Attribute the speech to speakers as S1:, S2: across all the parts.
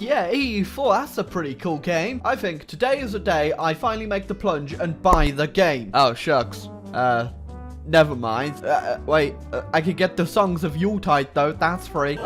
S1: yeah, EU4, that's a pretty cool game. I think today is the day I finally make the plunge and buy the game. Oh, shucks. Never mind. Wait, I could get the Songs of Yuletide though, that's free.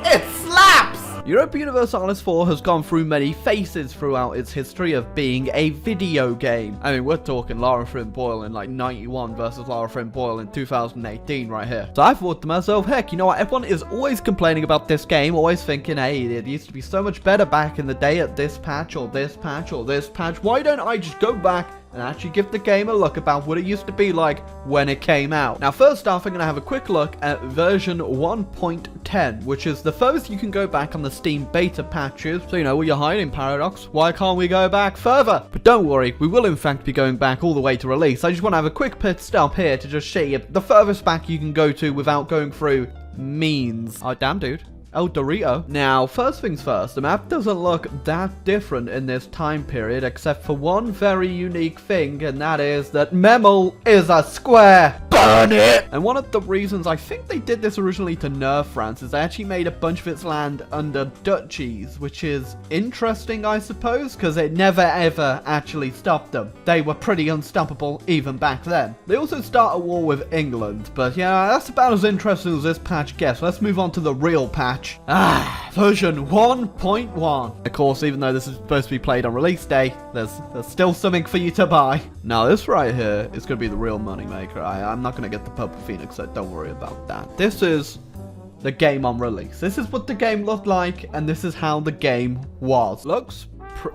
S1: It slaps! Europa Universalis 4 has gone through many phases throughout its history of being a video game. I mean, we're talking Lara Flynn Boyle in like 91 versus Lara Flynn Boyle in 2018 right here. So I thought to myself, heck, you know what, everyone is always complaining about this game, always thinking, hey, it used to be so much better back in the day at this patch or this patch or this patch. Why don't I just go back and actually give the game a look about what it used to be like when it came out. Now, first off, I'm going to have a quick look at version 1.10, which is the furthest you can go back on the Steam beta patches. So, you know, what you're hiding, Paradox? Why can't we go back further? But don't worry, we will in fact be going back all the way to release. I just want to have a quick pit stop here to just show you the furthest back you can go to without going through means. Oh, damn, dude. El Dorito. Now, first things first, the map doesn't look that different in this time period, except for one very unique thing, and that is that Memel is a square. Burn it! And one of the reasons I think they did this originally to nerf France is they actually made a bunch of its land under duchies, which is interesting, I suppose, because it never ever actually stopped them. They were pretty unstoppable even back then. They also start a war with England, but yeah, that's about as interesting as this patch gets. Let's move on to the real patch. Version 1.1. Of course, even though this is supposed to be played on release day, there's still something for you to buy. Now, this right here is going to be the real moneymaker. I'm not going to get the Purple Phoenix, so don't worry about that. This is the game on release. This is what the game looked like, and this is how the game was. Looks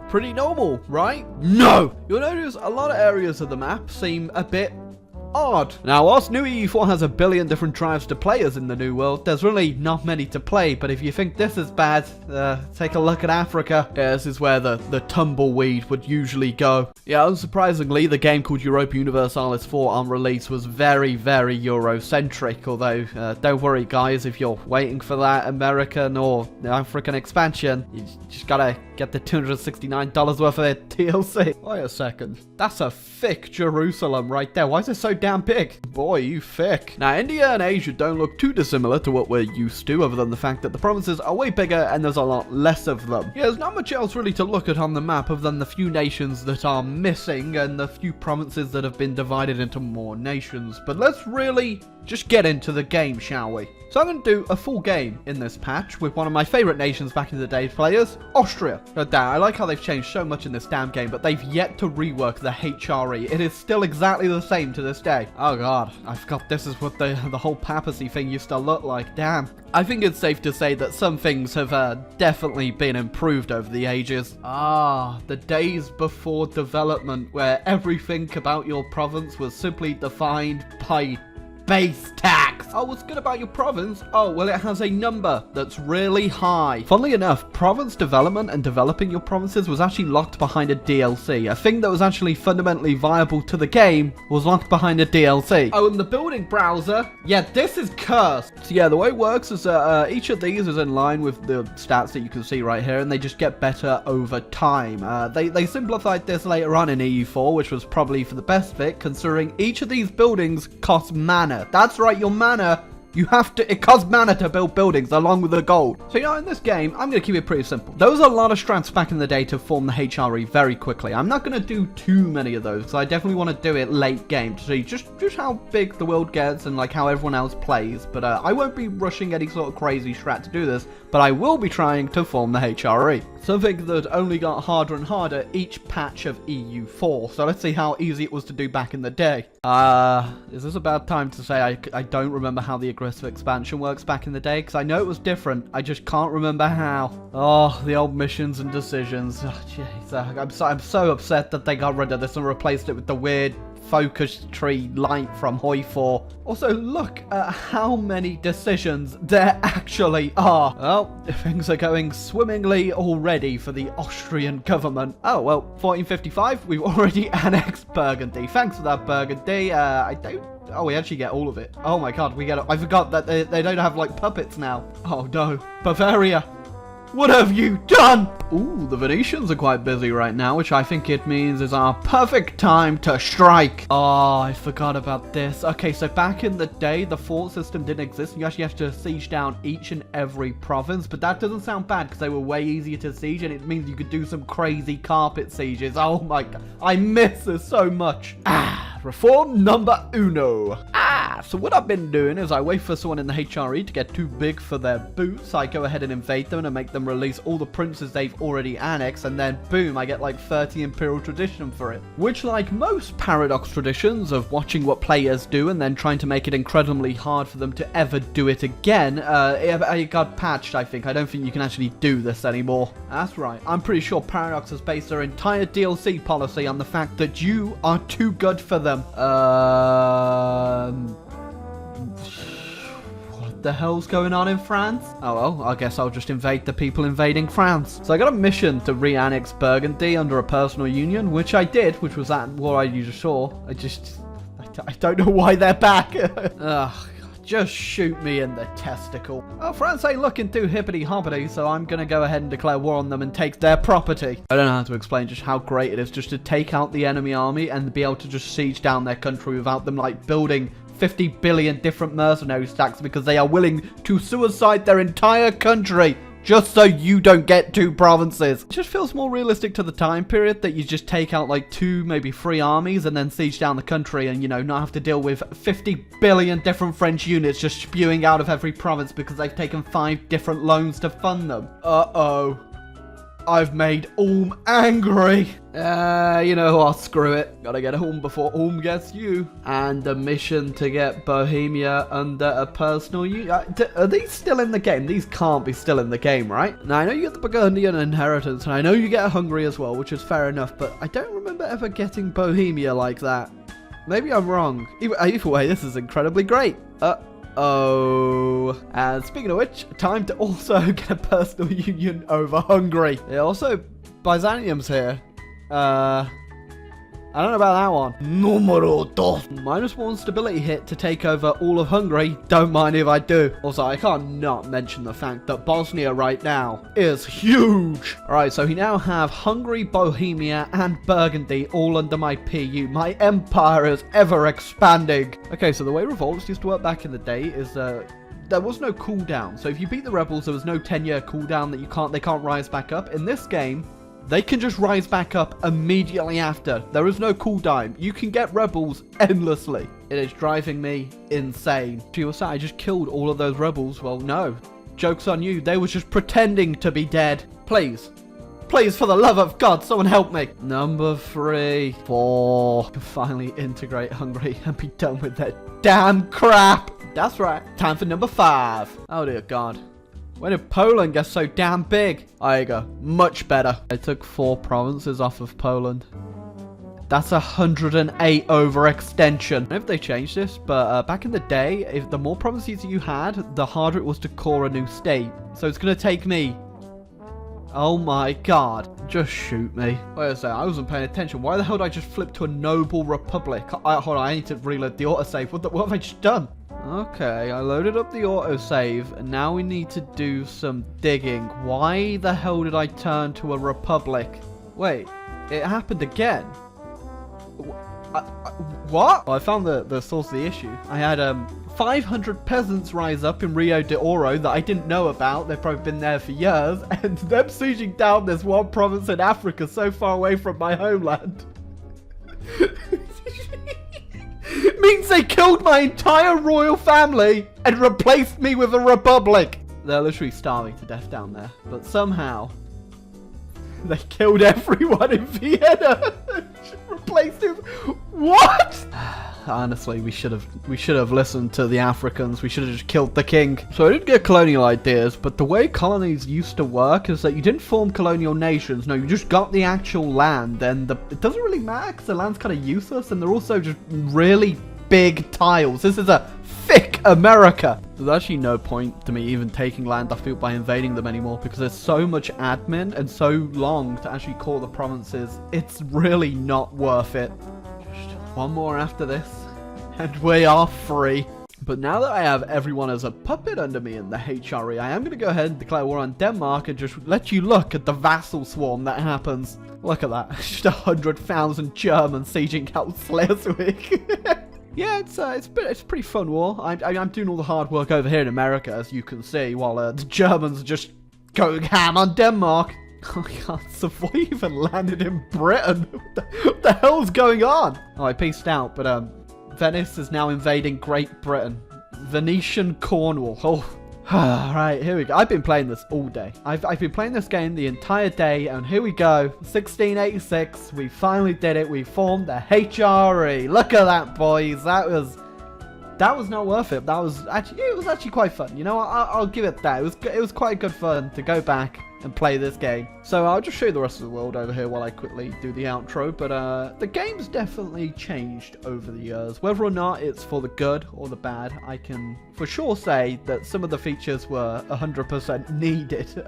S1: pretty normal, right? No! You'll notice a lot of areas of the map seem a bit odd. Now, whilst New EU4 has a billion different drives to players in the new world, there's really not many to play, but if you think this is bad, take a look at Africa. Yeah, this is where the tumbleweed would usually go. Yeah, unsurprisingly, the game called Europa Universalis 4 on release was very, very Eurocentric, although, don't worry guys, if you're waiting for that American or African expansion, you just gotta get the $269 worth of DLC. Wait a second. That's a thick Jerusalem right there. Why is it so damn big? Boy, you thick. Now, India and Asia don't look too dissimilar to what we're used to, other than the fact that the provinces are way bigger and there's a lot less of them. Yeah, there's not much else really to look at on the map other than the few nations that are missing and the few provinces that have been divided into more nations. But let's really just get into the game, shall we? So I'm going to do a full game in this patch with one of my favourite nations back in the day players, Austria. I like how they've changed so much in this damn game, but they've yet to rework the HRE. It is still exactly the same to this day. Oh god, I forgot this is what the whole papacy thing used to look like. Damn. I think it's safe to say that some things have definitely been improved over the ages. The days before development where everything about your province was simply defined by base tax. Oh, what's good about your province? Oh, well, it has a number that's really high. Funnily enough, province development and developing your provinces was actually locked behind a DLC. A thing that was actually fundamentally viable to the game was locked behind a DLC. Oh, and the building browser, yeah, this is cursed. So yeah, the way it works is each of these is in line with the stats that you can see right here, and they just get better over time. They simplified this later on in EU4, which was probably for the best of it, considering each of these buildings costs mana. That's right, your mana. It costs mana to build buildings along with the gold. So, you know, in this game, I'm going to keep it pretty simple. There was a lot of strats back in the day to form the HRE very quickly. I'm not going to do too many of those, because I definitely want to do it late game to see just how big the world gets and like how everyone else plays. But I won't be rushing any sort of crazy strat to do this, but I will be trying to form the HRE. Something that only got harder and harder each patch of EU4. So let's see how easy it was to do back in the day. Is this about time to say I don't remember how the aggressive expansion works back in the day? Because I know it was different. I just can't remember how. Oh, the old missions and decisions. Oh, jeez. I'm so upset that they got rid of this and replaced it with the weird focus tree light from Hoi 4. Also, look at how many decisions there actually are. Well, things are going swimmingly already for the Austrian government. Oh, well, 1455, we've already annexed Burgundy. Thanks for that, Burgundy. Oh, we actually get all of it. Oh my god, we get it. I forgot that they don't have, like, puppets now. Oh no. Bavaria. What have you done? Ooh, the Venetians are quite busy right now, which I think it means is our perfect time to strike. Oh, I forgot about this. Okay, so back in the day, the fort system didn't exist. You actually have to siege down each and every province, but that doesn't sound bad because they were way easier to siege, and it means you could do some crazy carpet sieges. Oh my god, I miss this so much. Reform number uno. So what I've been doing is I wait for someone in the HRE to get too big for their boots. I go ahead and invade them and make them release all the princes they've already annexed, and then boom, I get like 30 imperial tradition for it. Which, like most paradox traditions of watching what players do and then trying to make it incredibly hard for them to ever do it again, it got patched, I think. I don't think you can actually do this anymore. That's right. I'm pretty sure Paradox has based their entire DLC policy on the fact that you are too good for them. What the hell's going on in France? Oh well, I guess I'll just invade the people invading France. So I got a mission to re-annex Burgundy under a personal union, which I did, which was that war you just saw. I don't know why they're back. Ugh. Just shoot me in the testicle. Well, France ain't looking too hippity-hoppity, so I'm gonna go ahead and declare war on them and take their property. I don't know how to explain just how great it is just to take out the enemy army and be able to just siege down their country without them, like, building 50 billion different mercenary stacks because they are willing to suicide their entire country just so you don't get 2 provinces. It just feels more realistic to the time period that you just take out like 2, maybe 3 armies and then siege down the country and, you know, not have to deal with 50 billion different French units just spewing out of every province because they've taken 5 different loans to fund them. Uh-oh. I've made Ulm angry. You know what? Screw it. Gotta get Ulm before Ulm gets you. And a mission to get Bohemia under a personal are these still in the game? These can't be still in the game, right? Now, I know you get the Burgundian inheritance, and I know you get Hungary as well, which is fair enough, but I don't remember ever getting Bohemia like that. Maybe I'm wrong. Either way, this is incredibly great. Oh, and speaking of which, time to also get a personal union over Hungary. Yeah, also, Byzantium's here. I don't know about that one. Numero dos. -1 stability hit to take over all of Hungary. Don't mind if I do. Also, I can't not mention the fact that Bosnia right now is huge. Alright, so we now have Hungary, Bohemia, and Burgundy all under my PU. My empire is ever expanding. Okay, so the way revolts used to work back in the day is there was no cooldown. So if you beat the rebels, there was no 10-year cooldown that they can't rise back up. In this game, they can just rise back up immediately after. There is no cooldown. You can get rebels endlessly. It is driving me insane. People say I just killed all of those rebels. Well, no. Joke's on you. They were just pretending to be dead. Please. Please, for the love of God, someone help me. Number 3. 4. Finally integrate Hungary and be done with that damn crap. That's right. Time for number 5. Oh, dear God. When did Poland get so damn big? There you go. Much better. I took 4 provinces off of Poland. That's 108 overextension. I don't know if they changed this, but back in the day, if the more provinces you had, the harder it was to core a new state. So it's going to take me... Oh my God. Just shoot me. Wait a second. I wasn't paying attention. Why the hell did I just flip to a noble republic? Hold on. I need to reload the autosave. What have I just done? Okay, I loaded up the autosave, and now we need to do some digging. Why the hell did I turn to a republic? Wait, it happened again. What? Well, I found the source of the issue. I had 500 peasants rise up in Rio de Oro that I didn't know about. They've probably been there for years, and them sieging down this one province in Africa so far away from my homeland. Means they killed my entire royal family and replaced me with a republic. They're literally starving to death down there. But somehow, they killed everyone in Vienna. Replaced him. What? Honestly, we should have listened to the Africans. We should have just killed the king. So I didn't get colonial ideas, but the way colonies used to work is that you didn't form colonial nations. No, you just got the actual land, and it doesn't really matter because the land's kind of useless, and they're also just really big tiles. This is a thick America. There's actually no point to me even taking land off people by invading them anymore because there's so much admin and so long to actually call the provinces. It's really not worth it. Just one more after this, and we are free. But now that I have everyone as a puppet under me in the HRE, I am going to go ahead and declare war on Denmark and just let you look at the vassal swarm that happens. Look at that. Just 100,000 Germans sieging out Schleswig. Yeah, it's a pretty fun war. I'm doing all the hard work over here in America, as you can see, while the Germans are just going ham on Denmark. Oh my god, Savoy even landed in Britain. What the hell's going on? Oh, I peaced out, but Venice is now invading Great Britain. Venetian Cornwall. Oh. Right, here we go. I've been playing this all day. I've been playing this game the entire day, and here we go. 1686. We finally did it. We formed the HRE. Look at that, boys. That was not worth it. It was actually quite fun. You know, I'll give it that. It was quite good fun to go back and play this game. So I'll just show you the rest of the world over here while I quickly do the outro. But the game's definitely changed over the years. Whether or not it's for the good or the bad, I can for sure say that some of the features were 100% needed.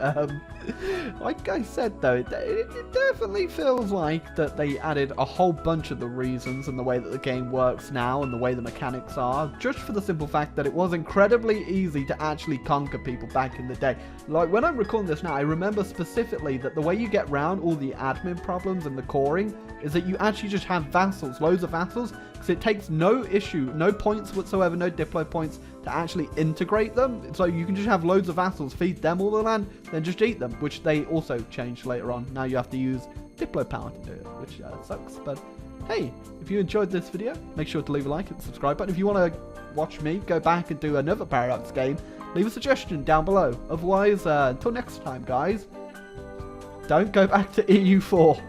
S1: Like I said though, it definitely feels like that they added a whole bunch of the reasons and the way that the game works now and the way the mechanics are, just for the simple fact that it was incredibly easy to actually conquer people back in the day. Like when I'm recording this now, I remember specifically that the way you get around all the admin problems and the coring is that you actually just have vassals, loads of vassals, because it takes no points whatsoever, no diplo points to actually integrate them. So you can just have loads of vassals, feed them all the land, then just eat them, which they also changed later on. Now you have to use diplo power to do it, which sucks. But hey, if you enjoyed this video, make sure to leave a like and subscribe button. If you want to watch me go back and do another Paradox game, leave a suggestion down below. Otherwise, until next time, guys, don't go back to EU4.